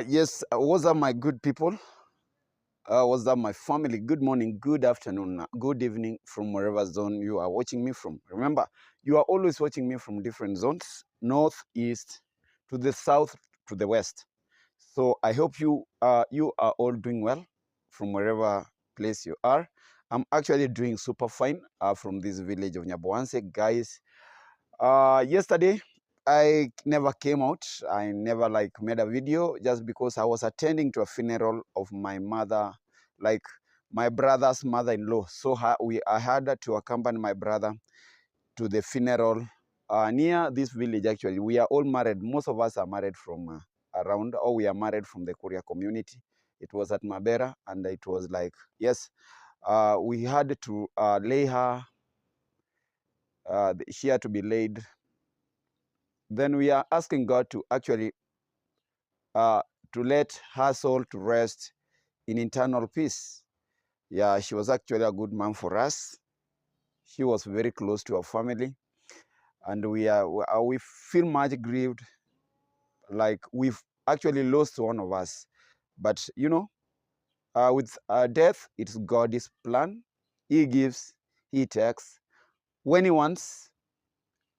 Yes, what's up, my good people? What's up, my family? Good morning, good afternoon, good evening from wherever zone you are watching me from. Remember, you are always watching me from different zones, north, east, to the south, to the west. So I hope you are all doing well from wherever place you are. I'm actually doing super fine from this village of Nyaboanse, guys. Yesterday, I never came out. I never made a video just because I was attending to a funeral of my mother, like my brother's mother-in-law. So I had to accompany my brother to the funeral near this village. Actually, we are all married. Most of us are married from around, or we are married from the Korea community. It was at Mabera, and it was like, yes, we had to lay her. She had to be laid. Then we are asking God to actually to let her soul to rest in eternal peace. Yeah, she was actually a good mom for us. She was very close to our family, and we feel much grieved, like we've actually lost one of us. But with death, it's God's plan. He gives, He takes when He wants,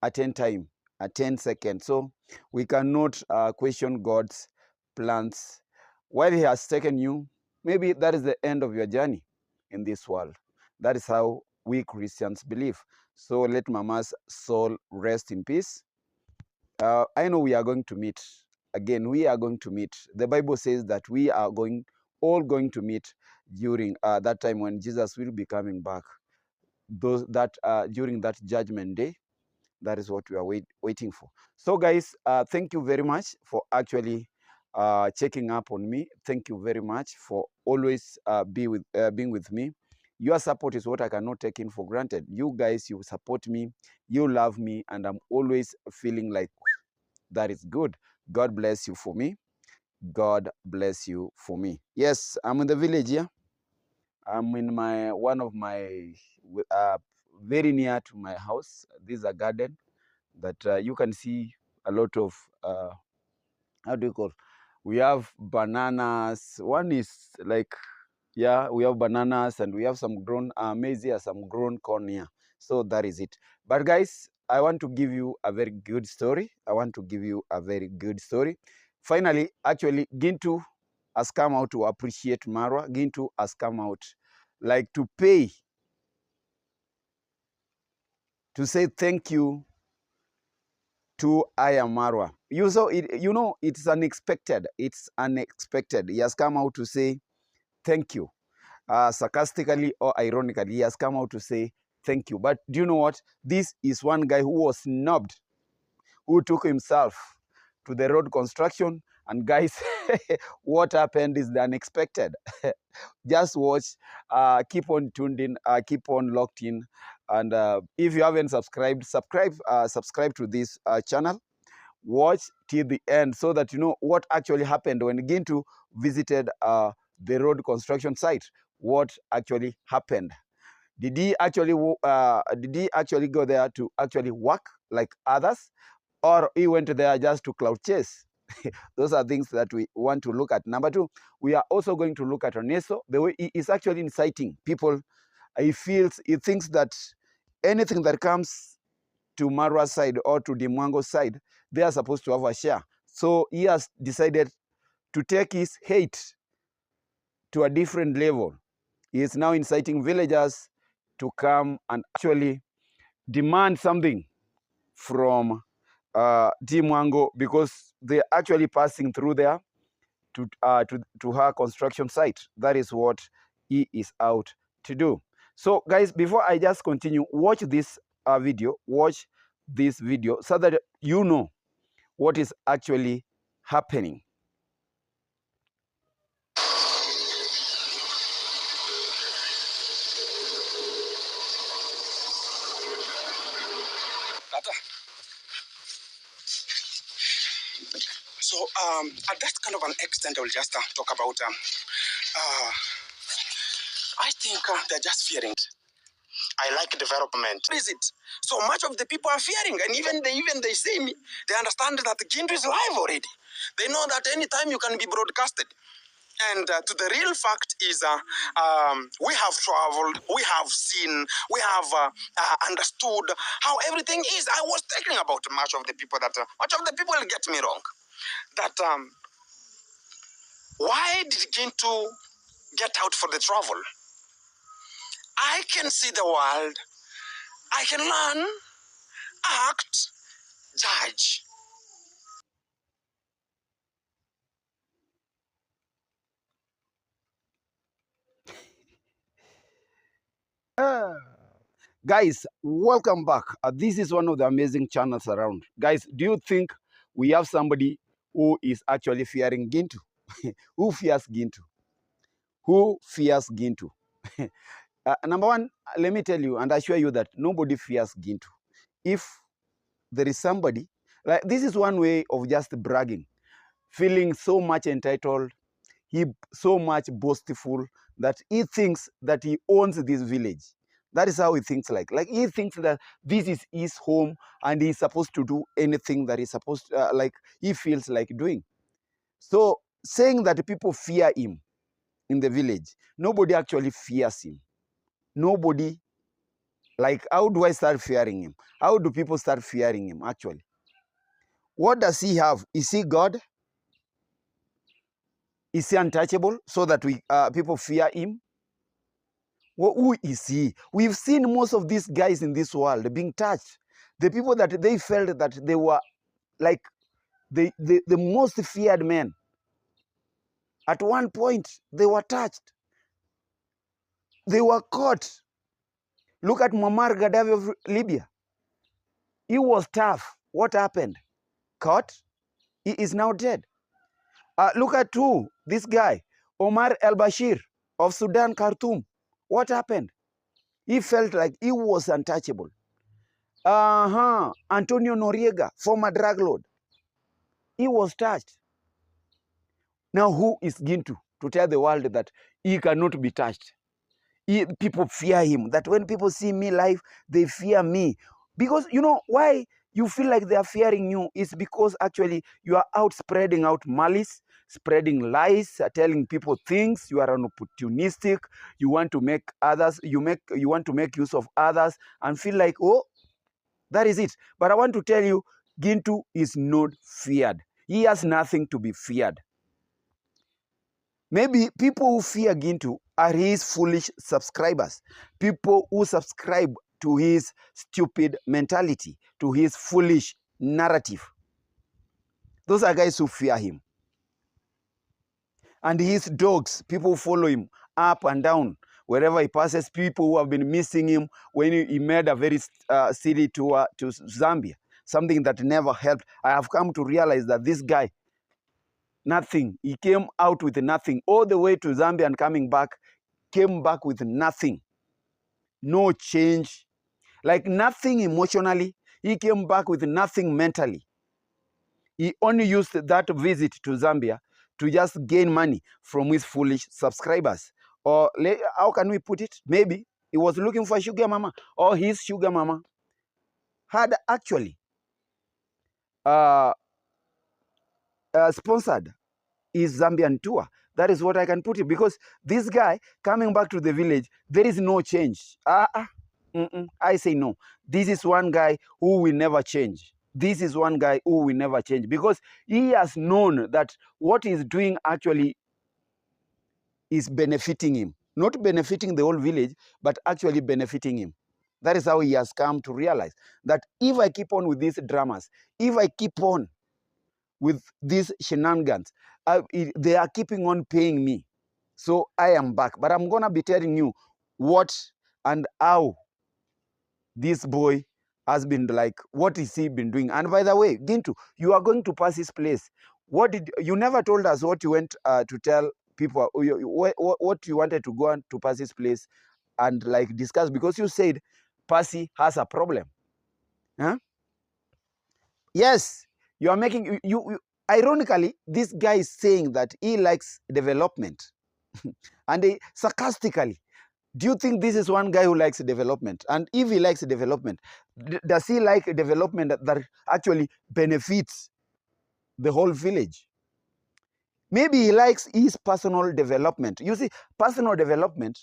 at 10 time, at 10 seconds. So we cannot question God's plans. While He has taken you, maybe that is the end of your journey in this world. That is how we Christians believe. So let Mama's soul rest in peace. I know we are going to meet. Again, we are going to meet. The Bible says that we are all going to meet during that time when Jesus will be coming back. During that judgment day, that is what we are waiting for. So guys, thank you very much for actually checking up on me. Thank you very much for always being with me. Your support is what I cannot take in for granted. You guys, you support me, you love me, and I'm always feeling like that is good. God bless you for me. God bless you for me. Yes, I'm in the village here. I'm in one of my very near to my house. This is a garden that you can see a lot of how do you call? We have bananas. One is like, yeah, we have bananas and we have some grown maize here, some grown corn here. So that is it. But guys, I want to give you a very good story. I want to give you a very good story. Finally, actually, Gintu has come out to appreciate Marwa. Gintu has come out like to pay, to say thank you to Marwa. It's unexpected. It's unexpected. He has come out to say thank you. Sarcastically or ironically, he has come out to say thank you. But do you know what? This is one guy who was snubbed, who took himself to the road construction. And guys, what happened is the unexpected. Just watch, keep on tuned in, keep on locked in. And if you haven't subscribed, subscribe to this channel. Watch till the end so that you know what actually happened when Gintu visited the road construction site. What actually happened? Did he actually go there to actually work like others, or he went there just to cloud chase? Those are things that we want to look at. Number two, we are also going to look at Oneso, the way he is actually inciting people. He thinks that anything that comes to Marwa's side or to the Mwango side, they are supposed to have a share. So he has decided to take his hate to a different level. He is now inciting villagers to come and actually demand something from Mwango, because they're actually passing through there to her construction site. That is what he is out to do. So guys, before I just continue, watch this video. Watch this video so that you know what is actually happening. So at that kind of an extent, I will just talk about, I think they're just fearing. I like development. What is it? So much of the people are fearing, and even they say me, they understand that the Gintu is live already. They know that anytime you can be broadcasted. And to the real fact is, we have traveled, we have seen, we have understood how everything is. I was thinking about much of the people get me wrong. That why did Gintu get out for the travel? I can see the world, I can learn, act, judge. Guys, welcome back. This is one of the amazing channels around. Guys, do you think we have somebody who is actually fearing Gintu? Who fears Gintu? Who fears Gintu? Number one, let me tell you and assure you that nobody fears Gintu. If there is somebody, like this is one way of just bragging, feeling so much entitled, he so much boastful that he thinks that he owns this village. That is how he thinks like he thinks that this is his home and he's supposed to do anything that he's supposed to, like he feels like doing. So saying that people fear him in the village, nobody actually fears him. Nobody, like how do I start fearing him? How do people start fearing him actually? What does he have? Is he God? Is he untouchable so that people fear him? Who is he? We've seen most of these guys in this world being touched. The people that they felt that they were like the most feared men. At one point, they were touched. They were caught. Look at Muammar Gaddafi of Libya. He was tough. What happened? Caught. He is now dead. Look at this guy, Omar al-Bashir of Sudan, Khartoum. What happened? He felt like he was untouchable. Antonio Noriega, former drug lord. He was touched. Now who is Gintu to tell the world that he cannot be touched? People fear him. That when people see me live, they fear me. Because you know why you feel like they are fearing you is because actually you are out spreading out malice, spreading lies, telling people things. You are an opportunistic. You want to make others, you want to make use of others and feel like, oh, that is it. But I want to tell you, Gintu is not feared. He has nothing to be feared. Maybe people who fear Gintu are his foolish subscribers. People who subscribe to his stupid mentality, to his foolish narrative. Those are guys who fear him. And his dogs, people follow him up and down. Wherever he passes, people who have been missing him when he made a very silly tour to Zambia, something that never helped. I have come to realize that this guy, nothing. He came out with nothing. All the way to Zambia and coming back, came back with nothing. No change. Like nothing emotionally. He came back with nothing mentally. He only used that visit to Zambia to just gain money from his foolish subscribers. Or how can we put it? Maybe he was looking for a sugar mama, or his sugar mama had actually sponsored his Zambian tour. That is what I can put it, because this guy coming back to the village, there is no change. I say no. This is one guy who will never change. This is one guy who will never change, because he has known that what he's doing actually is benefiting him. Not benefiting the whole village, but actually benefiting him. That is how he has come to realize that if I keep on with these dramas, if I keep on with these shenanigans, they are keeping on paying me. So I am back. But I'm going to be telling you what and how this boy has been like, what is he been doing? And by the way, Gintu, you are going to pass his place. You never told us what you went to tell people, what you wanted to go on to pass his place and like discuss, because you said Percy has a problem. Huh? Yes, you are making, ironically, this guy is saying that he likes development. And sarcastically, do you think this is one guy who likes development? And if he likes development, does he like development that actually benefits the whole village? Maybe he likes his personal development. You see, personal development,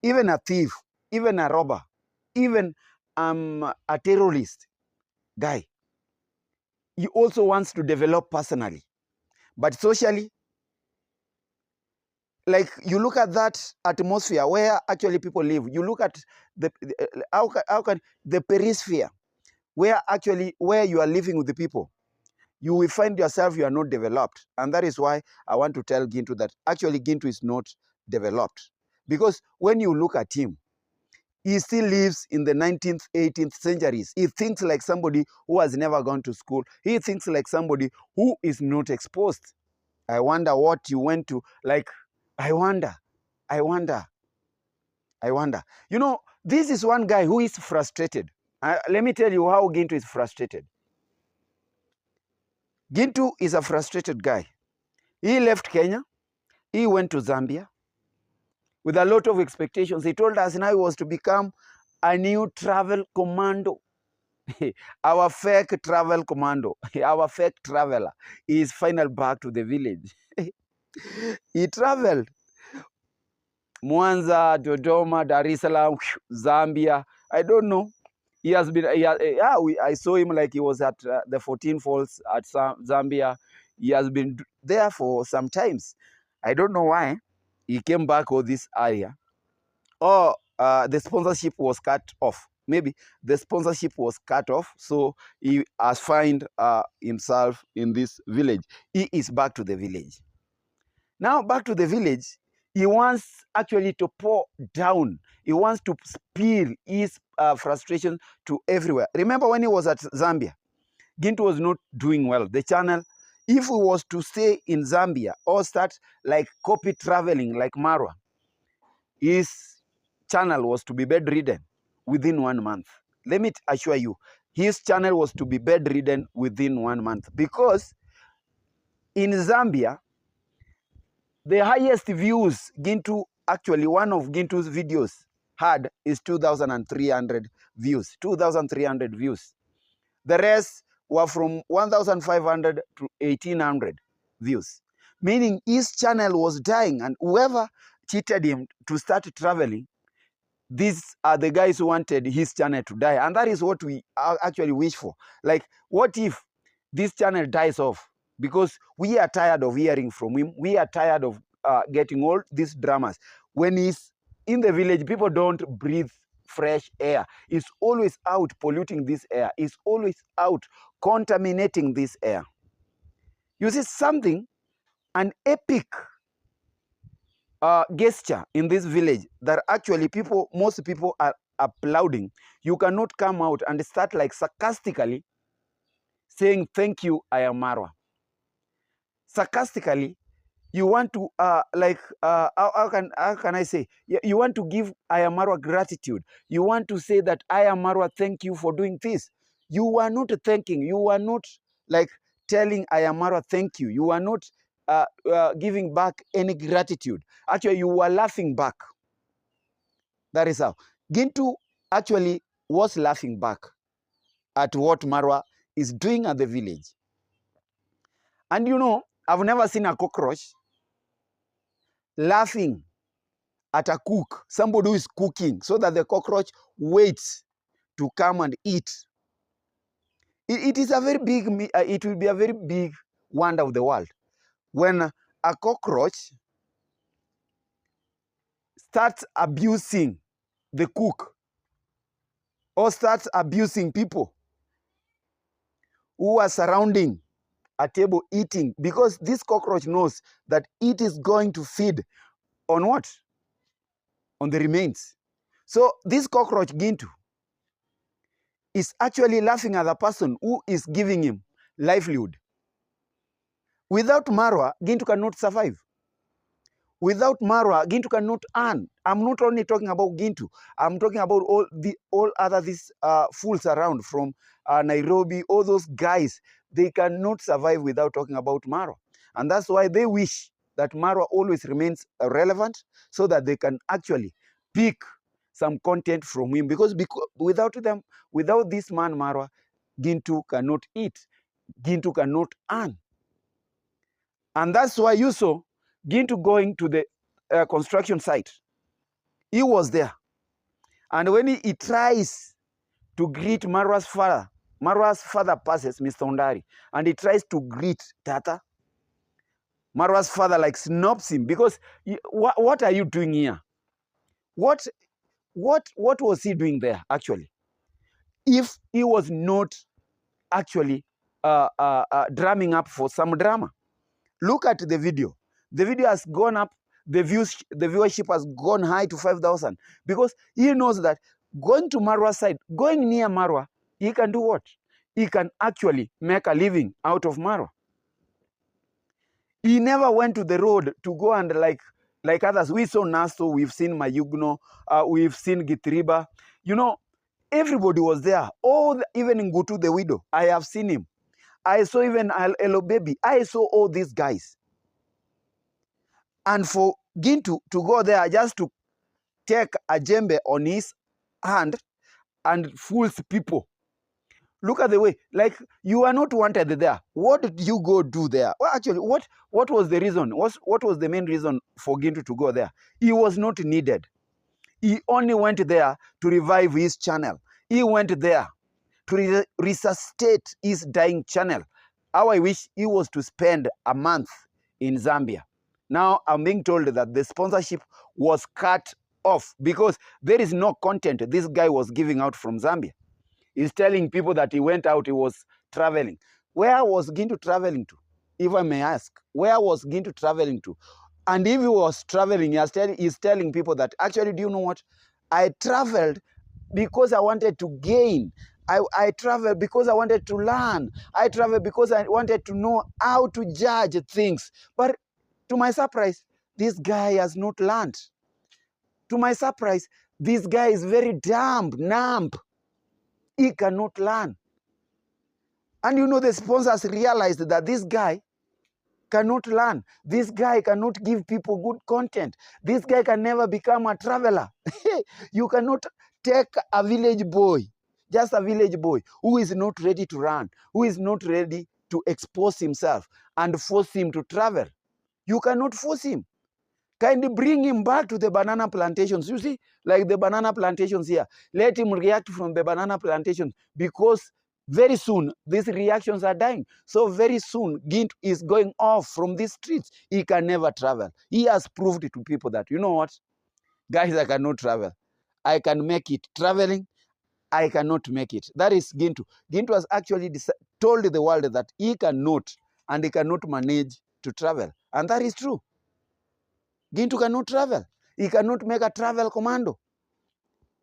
even a thief, even a robber, even a terrorist guy, he also wants to develop personally. But socially, like you look at that atmosphere where actually people live, you look at the how can the perisphere where you are living with the people, you will find yourself you are not developed. And that is why I want to tell Gintu that actually Gintu is not developed. Because when you look at him, he still lives in the 19th, 18th centuries. He thinks like somebody who has never gone to school. He thinks like somebody who is not exposed. I wonder what you went to, like, I wonder. You know, this is one guy who is frustrated. Let me tell you how Gintu is frustrated. Gintu is a frustrated guy. He left Kenya. He went to Zambia with a lot of expectations. He told us now he was to become a new travel commando. Our fake travel commando, our fake traveler is finally back to the village. He traveled Mwanza, Dodoma, Dar es Salaam, Zambia. I don't know. He has been, I saw him like he was at the 14 Falls at Zambia. He has been there for some times. I don't know why he came back to this area. Or the sponsorship was cut off. Maybe the sponsorship was cut off, so he has found himself in this village. He is back to the village. Now back to the village, he wants actually to pour down. He wants to spill his frustration to everywhere. Remember when he was at Zambia, Gintu was not doing well. The channel, if he was to stay in Zambia or start like copy traveling like Marwa, his channel was to be bedridden within 1 month. Let me assure you, his channel was to be bedridden within 1 month, because in Zambia, the highest views Gintu, actually one of Gintu's videos had is 2,300 views, 2,300 views. The rest were from 1,500 to 1,800 views, meaning his channel was dying, and whoever cheated him to start traveling, these are the guys who wanted his channel to die. And that is what we actually wish for. Like, what if this channel dies off? Because we are tired of hearing from him. We are tired of getting all these dramas. When he's in the village, people don't breathe fresh air. He's always out polluting this air. He's always out contaminating this air. You see something, an epic gesture in this village that actually most people are applauding. You cannot come out and start like sarcastically saying, "Thank you, I am Marwa." Sarcastically, you want to how can I say? You want to give I am Marwa gratitude. You want to say that I am Marwa, thank you for doing this. You are not thanking. You are not like telling I am Marwa, thank you. You are not giving back any gratitude. Actually, you were laughing back. That is how. Gintu actually was laughing back at what Marwa is doing at the village. And you know, I've never seen a cockroach laughing at a cook, somebody who is cooking, so that the cockroach waits to come and eat. It is a very big, it will be a very big wonder of the world when a cockroach starts abusing the cook or starts abusing people who are surrounding a table eating, because this cockroach knows that it is going to feed on what? On the remains. So this cockroach, Gintu, is actually laughing at the person who is giving him livelihood. Without Marwa, Gintu cannot survive. Without Marwa, Gintu cannot earn. I'm not only talking about Gintu. I'm talking about all other these fools around from Nairobi, all those guys. They cannot survive without talking about Marwa. And that's why they wish that Marwa always remains relevant, so that they can actually pick some content from him. Because without this man Marwa, Gintu cannot eat. Gintu cannot earn. And that's why you saw Gintu going to the construction site. He was there. And when he tries to greet Marwa's father passes Mr. Ondari, and he tries to greet Tata. Marwa's father like snubs him because what are you doing here? What was he doing there actually? If he was not actually drumming up for some drama. Look at the video. The video has gone up. The viewership has gone high to 5,000 because he knows that going to Marwa's side, going near Marwa, he can do what? He can actually make a living out of Marwa. He never went to the road to go and like others. We saw Nasto, we've seen Mayugno, we've seen Gitriba. You know, everybody was there. Even Ngutu the widow, I have seen him. I saw even Elo Baby. I saw all these guys. And for Gintu to go there just to take a djembe on his hand and fools people. Look at the way, like you are not wanted there. What did you go do there? Well, actually, what was the reason? What was the main reason for Gintu to go there? He was not needed. He only went there to revive his channel. He went there to resuscitate his dying channel. How I wish he was to spend a month in Zambia. Now I'm being told that the sponsorship was cut off because there is no content this guy was giving out from Zambia. He's telling people that he went out, he was traveling. Where was Gintu traveling to? If I may ask, where was Gintu traveling to? And if he was traveling, he's telling people that, actually, do you know what? I traveled because I wanted to gain. I traveled because I wanted to learn. I traveled because I wanted to know how to judge things. But to my surprise, this guy has not learned. To my surprise, this guy is very numb. He cannot learn. And you know, the sponsors realized that this guy cannot learn. This guy cannot give people good content. This guy can never become a traveler. You cannot take a village boy, just a village boy, who is not ready to run, who is not ready to expose himself and force him to travel. You cannot force him. Kindly bring him back to the banana plantations. You see, like the banana plantations here. Let him react from the banana plantations because very soon these reactions are dying. So very soon Gint is going off from these streets. He can never travel. He has proved to people that, you know what, guys, I cannot travel. I can make it traveling. I cannot make it. That is Gintu. Gintu has actually told the world that he cannot and he cannot manage to travel. And that is true. Gintu cannot travel. He cannot make a travel commando.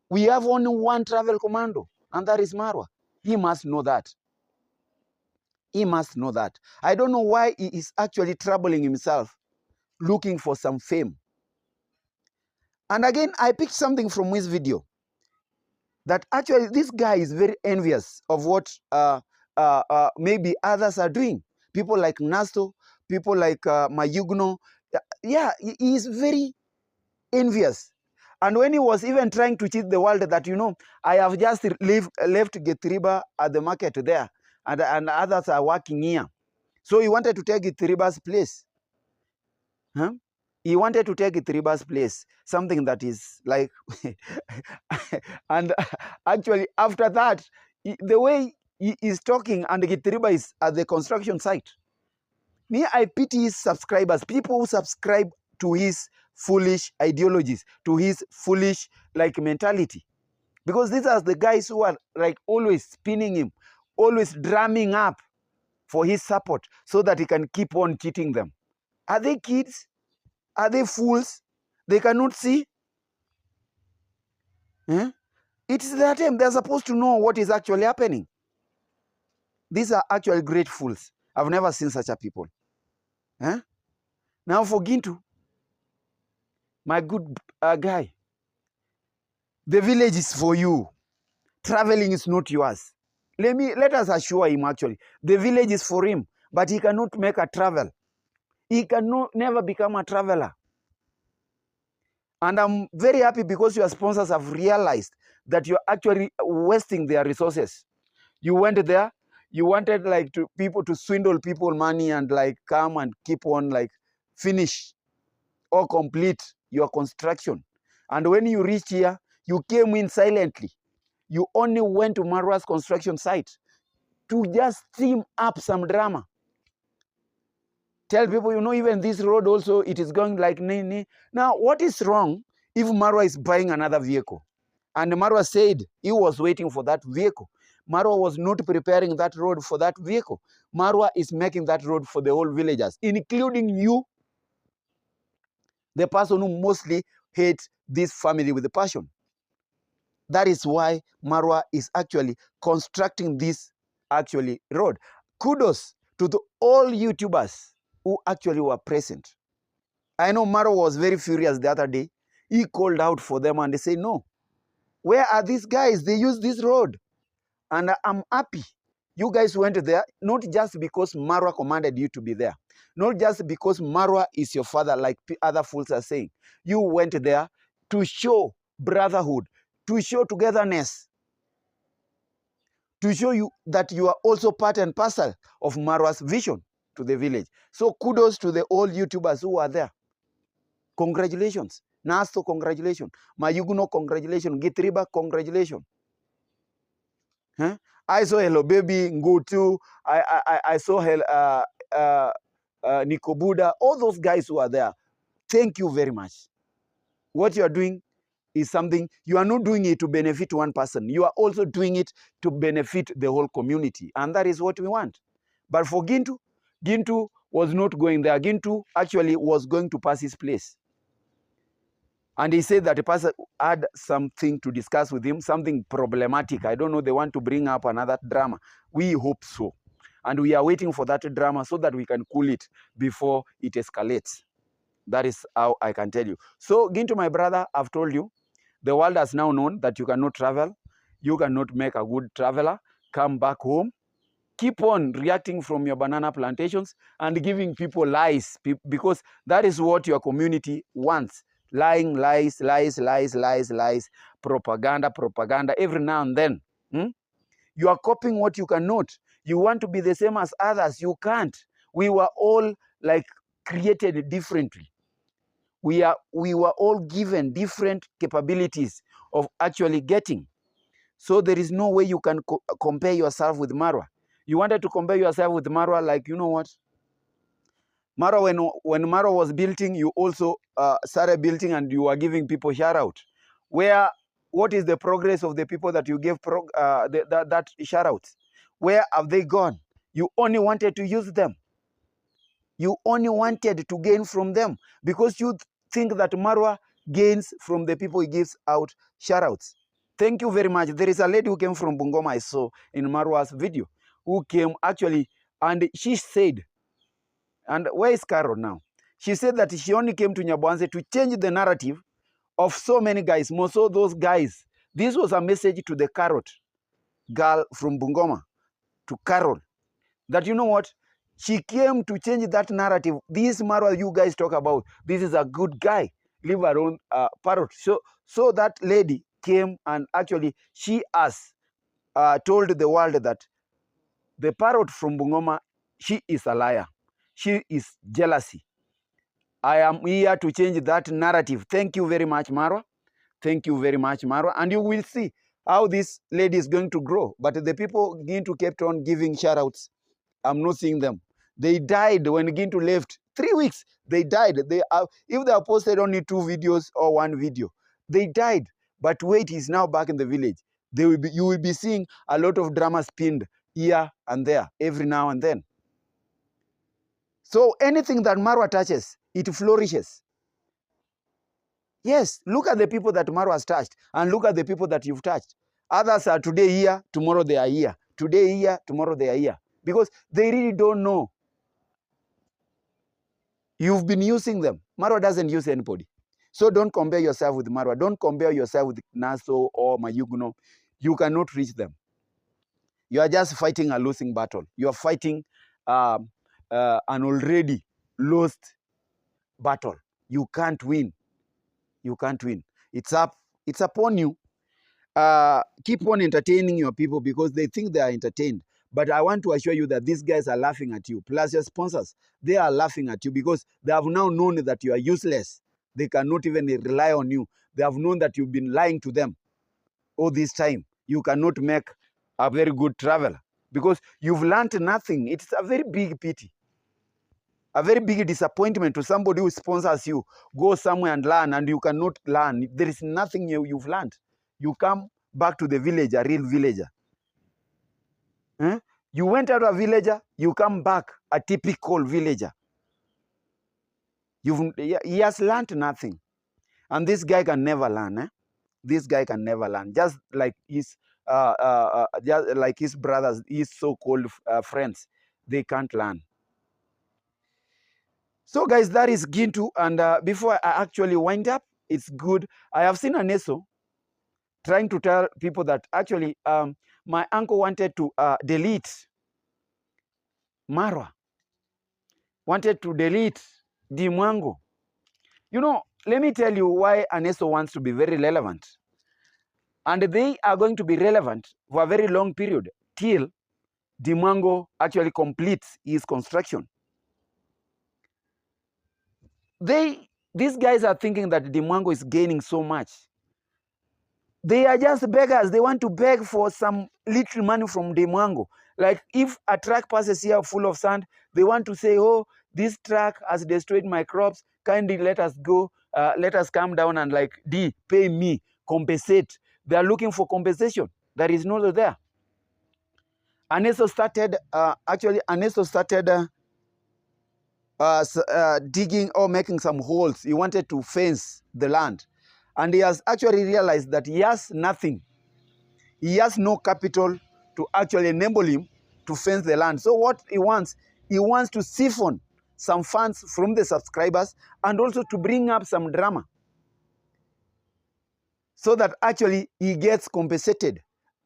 We have only one travel commando, and that is Marwa. He must know that. He must know that. I don't know why he is actually troubling himself, looking for some fame. And again, I picked something from his video, that actually this guy is very envious of what maybe others are doing. People like Nasto, people like Mayugno. Yeah, he is very envious. And when he was even trying to cheat the world that, you know, I have just left Getriba at the market there, and others are working here. So he wanted to take Getriba's place. Huh? He wanted to take Getriba's place, something that is like, and actually after that, the way he is talking, and Getriba is at the construction site. Me, I pity his subscribers, people who subscribe to his foolish ideologies, to his foolish like mentality, because these are the guys who are like always spinning him, always drumming up for his support so that he can keep on cheating them. Are they kids? Are they fools? They cannot see? Eh? It's their time. They're supposed to know what is actually happening. These are actually great fools. I've never seen such a people. Eh? Now for Gintu, my good guy, the village is for you. Traveling is not yours. Let us assure him actually, the village is for him, but he cannot make a travel. He cannot never become a traveler. And I'm very happy because your sponsors have realized that you're actually wasting their resources. You went there, You wanted like people to swindle people money and like come and keep on like finish or complete your construction. And when you reach here, you came in silently. You only went to Marwa's construction site to just steam up some drama. Tell people, you know, even this road also, it is going like nini. Now, what is wrong if Marwa is buying another vehicle? And Marwa said he was waiting for that vehicle. Marwa was not preparing that road for that vehicle. Marwa is making that road for the whole villagers, including you, the person who mostly hates this family with a passion. That is why Marwa is actually constructing this actually road. Kudos to all YouTubers who actually were present. I know Marwa was very furious the other day. He called out for them and they say, no, where are these guys? They use this road. And I'm happy you guys went there, not just because Marwa commanded you to be there, not just because Marwa is your father, like other fools are saying. You went there to show brotherhood, to show togetherness, to show you that you are also part and parcel of Marwa's vision to the village. So kudos to the all YouTubers who are there. Congratulations. Nasto, congratulations. Mayuguno, congratulations. Gitriba, congratulations. Huh? I saw Hello Baby, Ngutu, I saw Nikobuda, all those guys who are there. Thank you very much. What you are doing is something, you are not doing it to benefit one person. You are also doing it to benefit the whole community. And that is what we want. But for Gintu, Gintu was not going there. Gintu actually was going to pass his place. And he said that the person had something to discuss with him, something problematic. I don't know, they want to bring up another drama. We hope so. And we are waiting for that drama so that we can cool it before it escalates. That is how I can tell you. So, Gintu, my brother, I've told you, the world has now known that you cannot travel. You cannot make a good traveler. Come back home. Keep on reacting from your banana plantations and giving people lies, because that is what your community wants. Lying, lies, lies, lies, lies, lies, propaganda, propaganda, every now and then. You are copying what you cannot. You want to be the same as others. You can't. We were all like created differently. We were all given different capabilities of actually getting. So there is no way you can compare yourself with Marwa. You wanted to compare yourself with Marwa, like, you know what? Marwa, when Marwa was building, you also started building and you are giving people shout out. What is the progress of the people that you gave that shout outs? Where have they gone? You only wanted to use them. You only wanted to gain from them because you think that Marwa gains from the people he gives out shout outs. Thank you very much. There is a lady who came from Bungoma, I saw in Marwa's video, who came actually, and she said, and where is Carol now? She said that she only came to Nyabanze to change the narrative of so many guys, most of those guys. This was a message to the Carrot girl from Bungoma, to Carol, that you know what? She came to change that narrative. This Marwa you guys talk about, this is a good guy, leave her own parrot. So that lady came and actually she has told the world that the parrot from Bungoma, she is a liar. She is jealousy. I am here to change that narrative. Thank you very much, Marwa. Thank you very much, Marwa. And you will see how this lady is going to grow. But the people Gintu kept on giving shout outs. I'm not seeing them. They died when Gintu left. 3 weeks, they died. If they have posted only 2 videos or 1 video, they died. But wait, he's now back in the village. You will be seeing a lot of drama spinned here and there, every now and then. So anything that Marwa touches, it flourishes. Yes, look at the people that Marwa has touched and look at the people that you've touched. Others are today here, tomorrow they are here. Today here, tomorrow they are here. Because they really don't know. You've been using them. Marwa doesn't use anybody. So don't compare yourself with Marwa. Don't compare yourself with Naso or Mayuguno. You cannot reach them. You are just fighting a losing battle. You are fighting an already lost battle. You can't win. You can't win. It's upon you. Keep on entertaining your people because they think they are entertained. But I want to assure you that these guys are laughing at you. Plus your sponsors, they are laughing at you because they have now known that you are useless. They cannot even rely on you. They have known that you've been lying to them all this time. You cannot make a very good traveler because you've learned nothing. It's a very big pity, a very big disappointment to somebody who sponsors you. Go somewhere and learn, and you cannot learn. There is nothing you've learned. You come back to the village, a real villager. You went out a villager, you come back a typical villager. He has learned nothing. And this guy can never learn. This guy can never learn. Just like his brothers, his so-called friends, they can't learn. So guys, that is Gintu. And before I actually wind up, it's good. I have seen Aneso trying to tell people that actually my uncle wanted to delete Marwa, wanted to delete Dimwango. You know, let me tell you why Aneso wants to be very relevant. And they are going to be relevant for a very long period till Dimwango actually completes his construction. These guys are thinking that Dimwango is gaining so much. They are just beggars. They want to beg for some little money from Dimwango. Like if a truck passes here full of sand, they want to say, oh, this truck has destroyed my crops. Kindly let us go. Let us come down and like, pay me, compensate. They are looking for compensation. That is not there. Aneso started, digging or making some holes. He wanted to fence the land. And he has actually realized that he has nothing. He has no capital to actually enable him to fence the land. So what he wants to siphon some funds from the subscribers and also to bring up some drama so that actually he gets compensated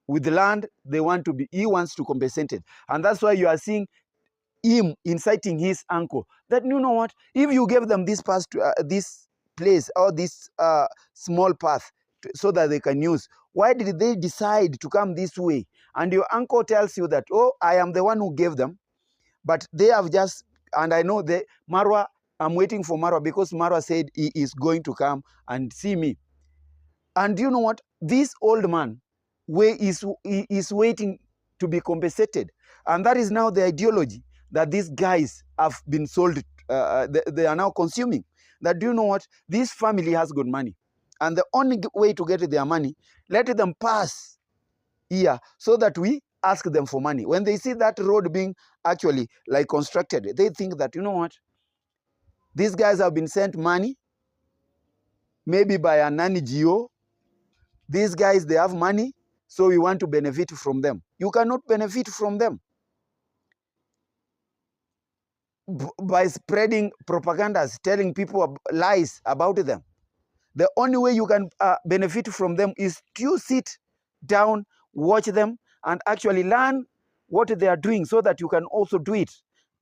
with the land he wants to compensate it. And that's why you are seeing him inciting his uncle that, you know what, if you gave them this path to this place or this small path so that they can use, why did they decide to come this way? And your uncle tells you that, oh, I am the one who gave them, but they have just, and I know Marwa, I'm waiting for Marwa because Marwa said he is going to come and see me. And you know what? This old man is waiting to be compensated. And that is now the ideology that these guys have been sold, they are now consuming. That, do you know what? This family has good money. And the only way to get their money, let them pass here so that we ask them for money. When they see that road being actually like constructed, they think that, you know what? These guys have been sent money, maybe by a nanny GO. These guys, they have money, so we want to benefit from them. You cannot benefit from them by spreading propagandas, telling people lies about them. The only way you can benefit from them is to sit down, watch them, and actually learn what they are doing so that you can also do it.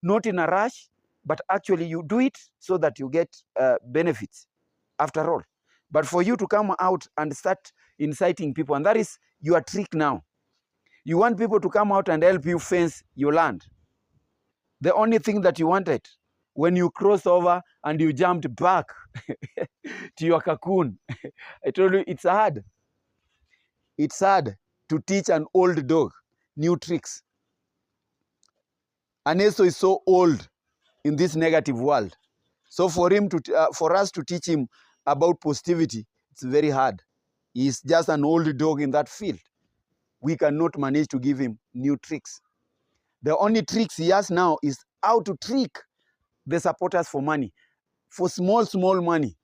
Not in a rush, but actually you do it so that you get benefits after all. But for you to come out and start inciting people, and that is your trick now. You want people to come out and help you fence your land. The only thing that you wanted when you crossed over and you jumped back to your cocoon, I told you it's hard. It's hard to teach an old dog new tricks. Aneso is so old in this negative world. So for us to teach him about positivity, it's very hard. He's just an old dog in that field. We cannot manage to give him new tricks. The only tricks he has now is how to trick the supporters for money, for small money.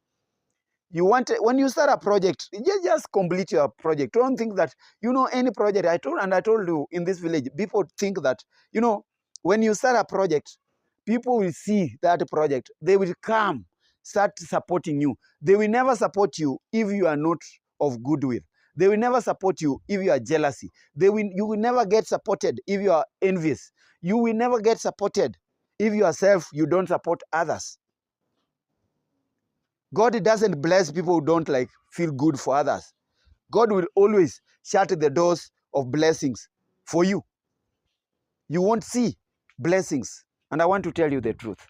You want, when you start a project, just complete your project. Don't think that, any project. I told you in this village, people think that, when you start a project, people will see that project. They will come, start supporting you. They will never support you if you are not of goodwill. They will never support you if you are jealousy. You will never get supported if you are envious. You will never get supported if yourself, you don't support others. God doesn't bless people who don't feel good for others. God will always shut the doors of blessings for you. you won't see blessings. And I want to tell you the truth.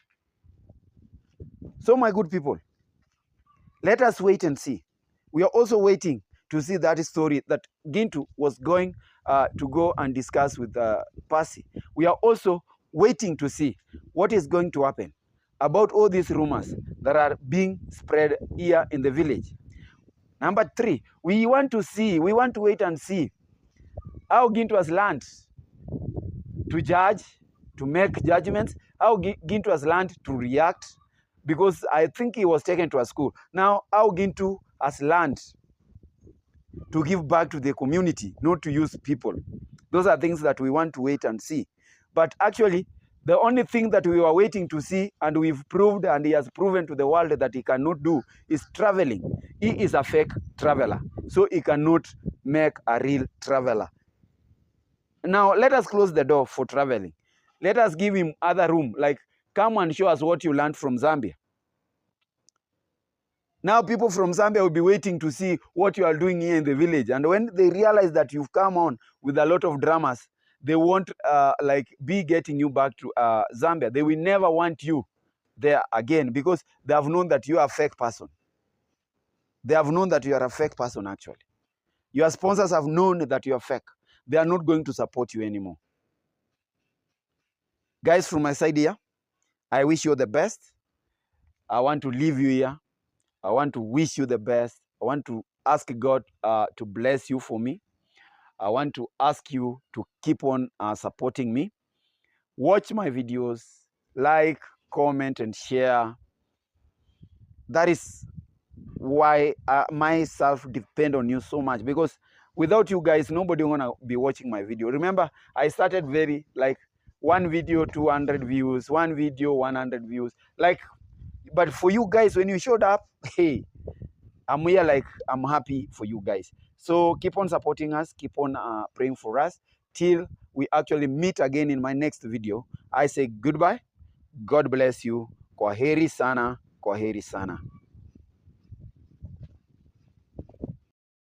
So my good people, let us wait and see. We are also waiting to see that story that Gintu was going to go and discuss with Percy. We are also waiting to see what is going to happen about all these rumors that are being spread here in the village. Number 3, we want to wait and see how Gintu has learned to judge, to make judgments, how Gintu has learned to react, because I think he was taken to a school. Now, how Gintu has learned to give back to the community, not to use people. Those are things that we want to wait and see. But actually, the only thing that we were waiting to see, and we've proved, and he has proven to the world that he cannot do, is traveling. He is a fake traveler, so he cannot make a real traveler. Now, let us close the door for traveling. Let us give him other room, like come and show us what you learned from Zambia. Now people from Zambia will be waiting to see what you are doing here in the village. And when they realize that you've come on with a lot of dramas, they won't be getting you back to Zambia. They will never want you there again, because they have known that you are a fake person. They have known that you are a fake person, actually. Your sponsors have known that you are fake. They are not going to support you anymore. Guys, from my side here, I wish you the best. I want to leave you here. I want to wish you the best. I want to ask God to bless you for me. I want to ask you to keep on supporting me. Watch my videos, like, comment, and share. That is why myself depend on you so much, because without you guys, nobody gonna be watching my video. Remember, I started very like one video 200 views, one video 100 views, like. But for you guys, when you showed up, hey, I'm here, like, I'm happy for you guys. So keep on supporting us, keep on praying for us till we actually meet again in my next video. I say goodbye. God bless you. Kwaheri sana. Kwaheri sana.